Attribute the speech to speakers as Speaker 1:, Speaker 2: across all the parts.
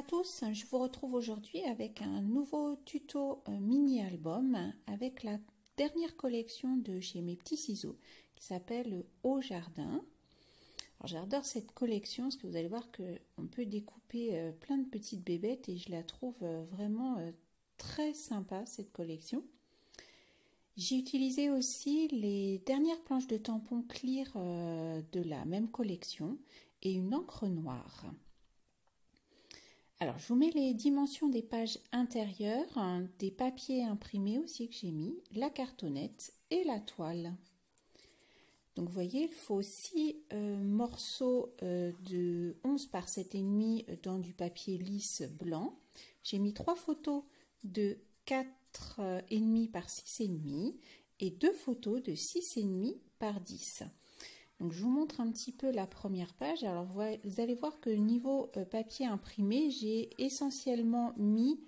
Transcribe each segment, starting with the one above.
Speaker 1: à tous, je vous retrouve aujourd'hui avec un nouveau tuto mini-album avec la dernière collection de chez Mes Petits Ciseaux qui s'appelle Au Jardin. Alors j'adore cette collection parce que vous allez voir qu'on peut découper plein de petites bébêtes et je la trouve vraiment très sympa cette collection. J'ai utilisé aussi les dernières planches de tampons clear de la même collection et une encre noire. Alors, je vous mets les dimensions des pages intérieures, des papiers imprimés aussi que j'ai mis, la cartonnette et la toile. Donc, vous voyez, il faut 6 morceaux de 11 par 7,5 dans du papier lisse blanc. J'ai mis 3 photos de 4,5 par 6,5 et 2 photos de 6,5 par 10. Donc, je vous montre un petit peu la première page. Alors, vous allez voir que niveau papier imprimé, j'ai essentiellement mis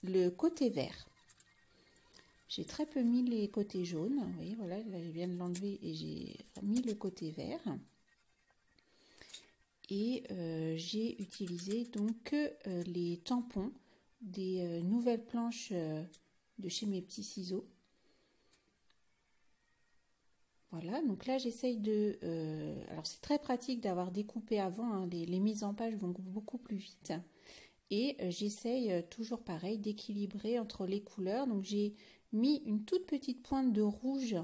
Speaker 1: le côté vert. J'ai très peu mis les côtés jaunes. Vous voyez, voilà, là, je viens de l'enlever et j'ai mis le côté vert. Et j'ai utilisé donc les tampons des nouvelles planches de chez Mes Petits Ciseaux. Voilà, donc là j'essaye de... alors c'est très pratique d'avoir découpé avant, hein, les mises en page vont beaucoup plus vite. Et j'essaye toujours pareil d'équilibrer entre les couleurs. Donc j'ai mis une toute petite pointe de rouge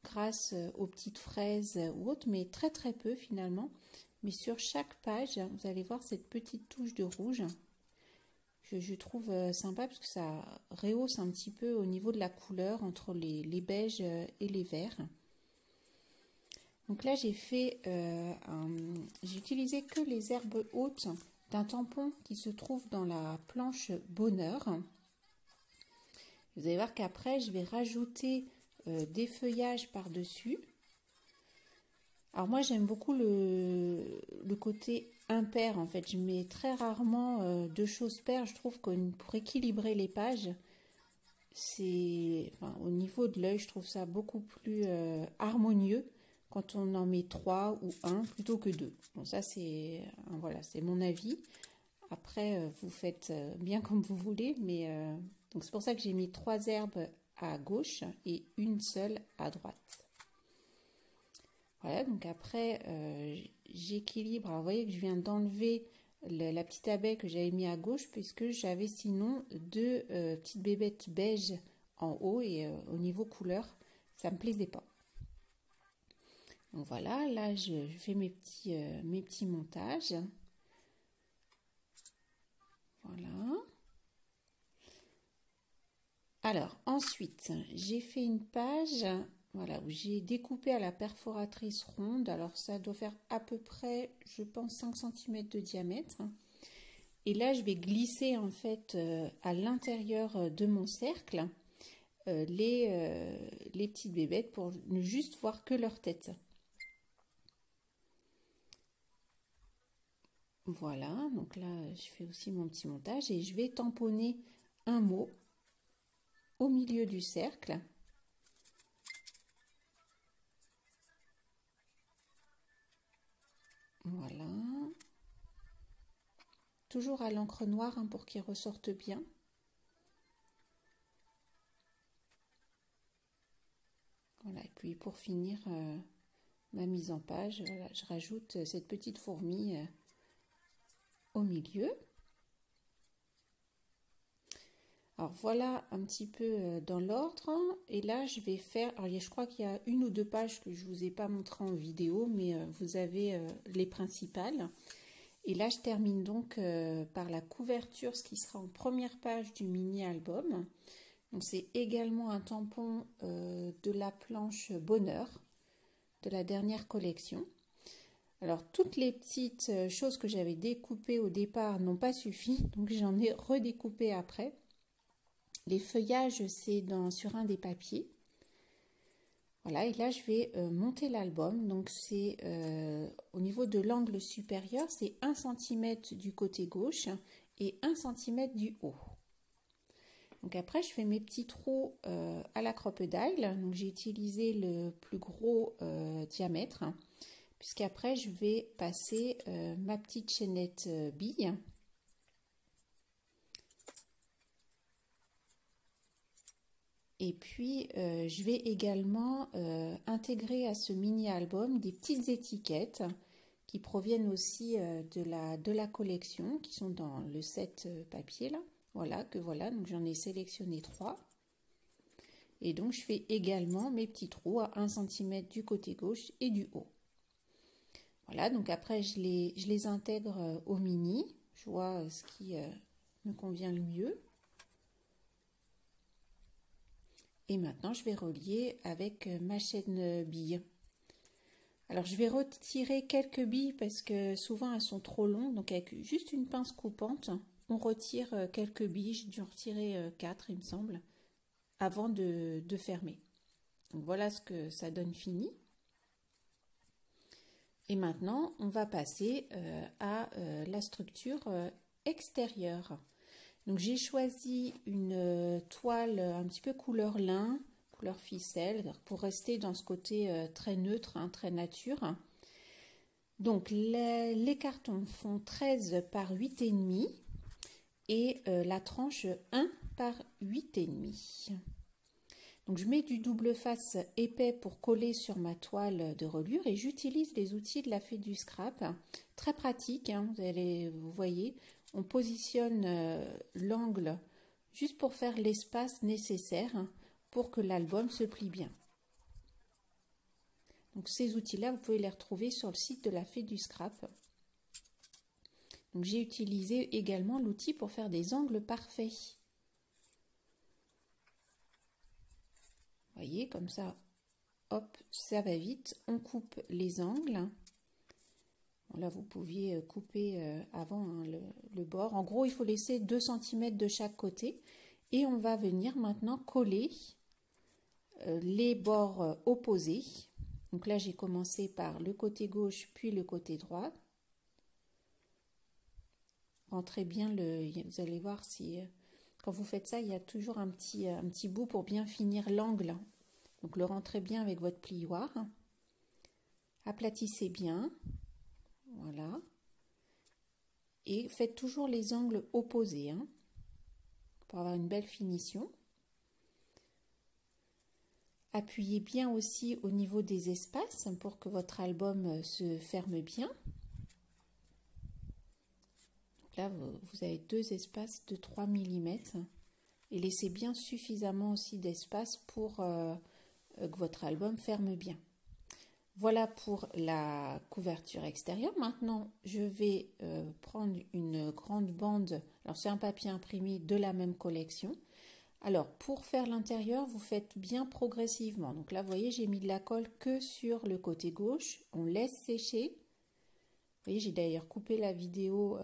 Speaker 1: grâce aux petites fraises ou autres, mais très très peu finalement. Mais sur chaque page, vous allez voir cette petite touche de rouge. Je trouve sympa parce que ça rehausse un petit peu au niveau de la couleur entre les beiges et les verts. Donc là, j'ai utilisé que les herbes hautes d'un tampon qui se trouve dans la planche Bonheur. Vous allez voir qu'après, je vais rajouter des feuillages par-dessus. Alors moi, j'aime beaucoup le côté impair. En fait, je mets très rarement deux choses paires. Je trouve que pour équilibrer les pages, au niveau de l'œil, je trouve ça beaucoup plus harmonieux quand on en met 3 ou 1 plutôt que 2. Bon, ça c'est voilà, c'est mon avis. Après, vous faites bien comme vous voulez, mais donc c'est pour ça que j'ai mis 3 herbes à gauche et une seule à droite. Voilà, donc après j'équilibre. Alors vous voyez que je viens d'enlever la petite abeille que j'avais mis à gauche puisque j'avais sinon 2 petites bébêtes beige en haut et au niveau couleur, ça me plaisait pas. Donc voilà, là je fais mes petits montages. Voilà. Alors ensuite, j'ai fait une page voilà, où j'ai découpé à la perforatrice ronde. Alors ça doit faire à peu près, je pense, 5 cm de diamètre. Et là, je vais glisser en fait à l'intérieur de mon cercle les petites bébêtes pour ne juste voir que leur tête. Voilà, donc là, je fais aussi mon petit montage et je vais tamponner un mot au milieu du cercle. Voilà. Toujours à l'encre noire hein, pour qu'il ressorte bien. Voilà, et puis pour finir ma mise en page, voilà, je rajoute cette petite fourmi au milieu. Alors voilà un petit peu dans l'ordre. Et là je vais faire, alors je crois qu'il y a 1 ou 2 pages que je ne vous ai pas montré en vidéo, mais vous avez les principales. Et là je termine donc par la couverture, ce qui sera en première page du mini-album. Donc c'est également un tampon de la planche Bonheur de la dernière collection. Alors toutes les petites choses que j'avais découpées au départ n'ont pas suffi, donc j'en ai redécoupé après. Les feuillages c'est sur un des papiers. Voilà, et là je vais monter l'album. Donc c'est au niveau de l'angle supérieur, c'est 1 cm du côté gauche et 1 cm du haut. Donc après, je fais mes petits trous à la crocodile. Donc j'ai utilisé le plus gros diamètre, puisqu'après je vais passer ma petite chaînette bille. Et puis, je vais également intégrer à ce mini-album des petites étiquettes qui proviennent aussi de la collection, qui sont dans le set papier là. Voilà, donc j'en ai sélectionné 3. Et donc, je fais également mes petits trous à 1 cm du côté gauche et du haut. Voilà, donc après, je les intègre au mini. Je vois ce qui me convient le mieux. Et maintenant, je vais relier avec ma chaîne bille. Alors, je vais retirer quelques billes parce que souvent, elles sont trop longues. Donc, avec juste une pince coupante, on retire quelques billes. J'ai dû en retirer 4, il me semble, avant de fermer. Donc, voilà ce que ça donne fini. Et maintenant, on va passer à la structure extérieure. Donc j'ai choisi une toile un petit peu couleur lin, couleur ficelle, pour rester dans ce côté très neutre, hein, très nature. Donc les cartons font 13 par 8,5 et la tranche 1 par 8,5. Donc je mets du double face épais pour coller sur ma toile de reliure et j'utilise les outils de la Fée du Scrap. Très pratique, hein, vous voyez, on positionne l'angle juste pour faire l'espace nécessaire pour que l'album se plie bien. Donc ces outils-là, vous pouvez les retrouver sur le site de la Fée du Scrap. Donc j'ai utilisé également l'outil pour faire des angles parfaits. Vous voyez, comme ça, hop, ça va vite. On coupe les angles. Bon, là, vous pouviez couper avant hein, le bord. En gros, il faut laisser 2 cm de chaque côté. Et on va venir maintenant coller les bords opposés. Donc là, j'ai commencé par le côté gauche, puis le côté droit. Rentrez bien vous allez voir si... quand vous faites ça, il y a toujours un petit bout pour bien finir l'angle. Donc le rentrez bien avec votre plioir. Aplatissez bien. Voilà. Et faites toujours les angles opposés hein, pour avoir une belle finition. Appuyez bien aussi au niveau des espaces pour que votre album se ferme bien. Donc là, vous avez 2 espaces de 3 mm. Et laissez bien suffisamment aussi d'espace pour que votre album ferme bien. Voilà pour la couverture extérieure. Maintenant, je vais prendre une grande bande. Alors, c'est un papier imprimé de la même collection. Alors, pour faire l'intérieur, vous faites bien progressivement. Donc là, vous voyez, j'ai mis de la colle que sur le côté gauche. On laisse sécher. Vous voyez, j'ai d'ailleurs coupé la vidéo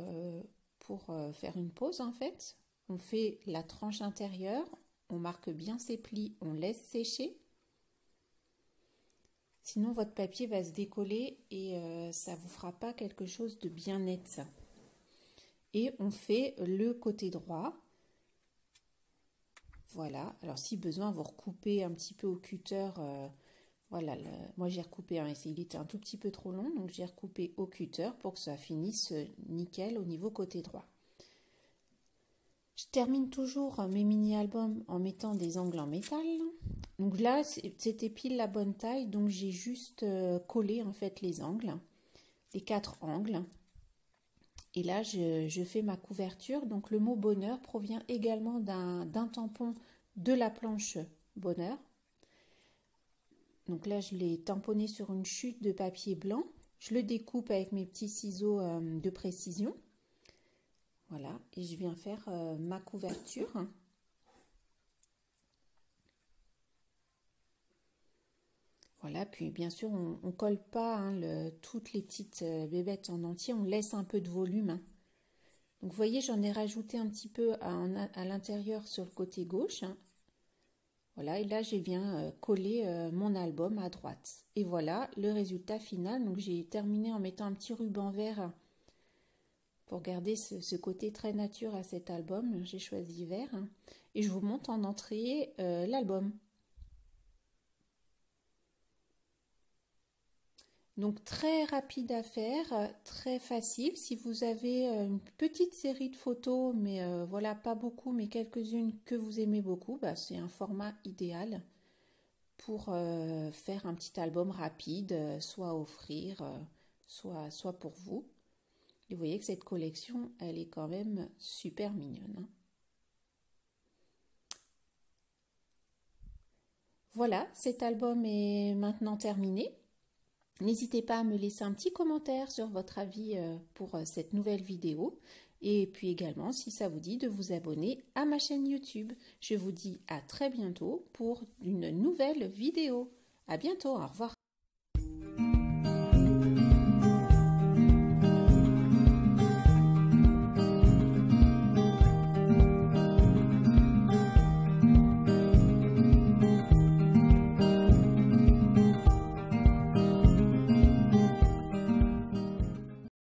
Speaker 1: pour faire une pause en fait. On fait la tranche intérieure. On marque bien ses plis. On laisse sécher. Sinon, votre papier va se décoller et ça ne vous fera pas quelque chose de bien net. Et on fait le côté droit. Voilà. Alors, si besoin, vous recoupez un petit peu au cutter. Voilà. Moi, j'ai recoupé. Hein, il était un tout petit peu trop long. Donc, j'ai recoupé au cutter pour que ça finisse nickel au niveau côté droit. Je termine toujours mes mini-albums en mettant des angles en métal. Donc là, c'était pile la bonne taille, donc j'ai juste collé en fait les angles, les 4 angles. Et là, je fais ma couverture. Donc le mot bonheur provient également d'un tampon de la planche bonheur. Donc là, je l'ai tamponné sur une chute de papier blanc. Je le découpe avec mes petits ciseaux de précision. Voilà, et je viens faire ma couverture. Voilà, puis bien sûr, on ne colle pas hein, toutes les petites bébêtes en entier, on laisse un peu de volume. Hein. Donc vous voyez, j'en ai rajouté un petit peu à l'intérieur sur le côté gauche. Hein. Voilà, et là, je viens coller mon album à droite. Et voilà le résultat final. Donc j'ai terminé en mettant un petit ruban vert pour garder ce côté très nature à cet album. J'ai choisi vert. Hein. Et je vous montre en entrée l'album. Donc très rapide à faire, très facile. Si vous avez une petite série de photos, mais voilà, pas beaucoup, mais quelques-unes que vous aimez beaucoup, bah, c'est un format idéal pour faire un petit album rapide, soit offrir, soit pour vous. Et vous voyez que cette collection, elle est quand même super mignonne, hein. Voilà, cet album est maintenant terminé. N'hésitez pas à me laisser un petit commentaire sur votre avis pour cette nouvelle vidéo. Et puis également, si ça vous dit de vous abonner à ma chaîne YouTube. Je vous dis à très bientôt pour une nouvelle vidéo. À bientôt, au revoir.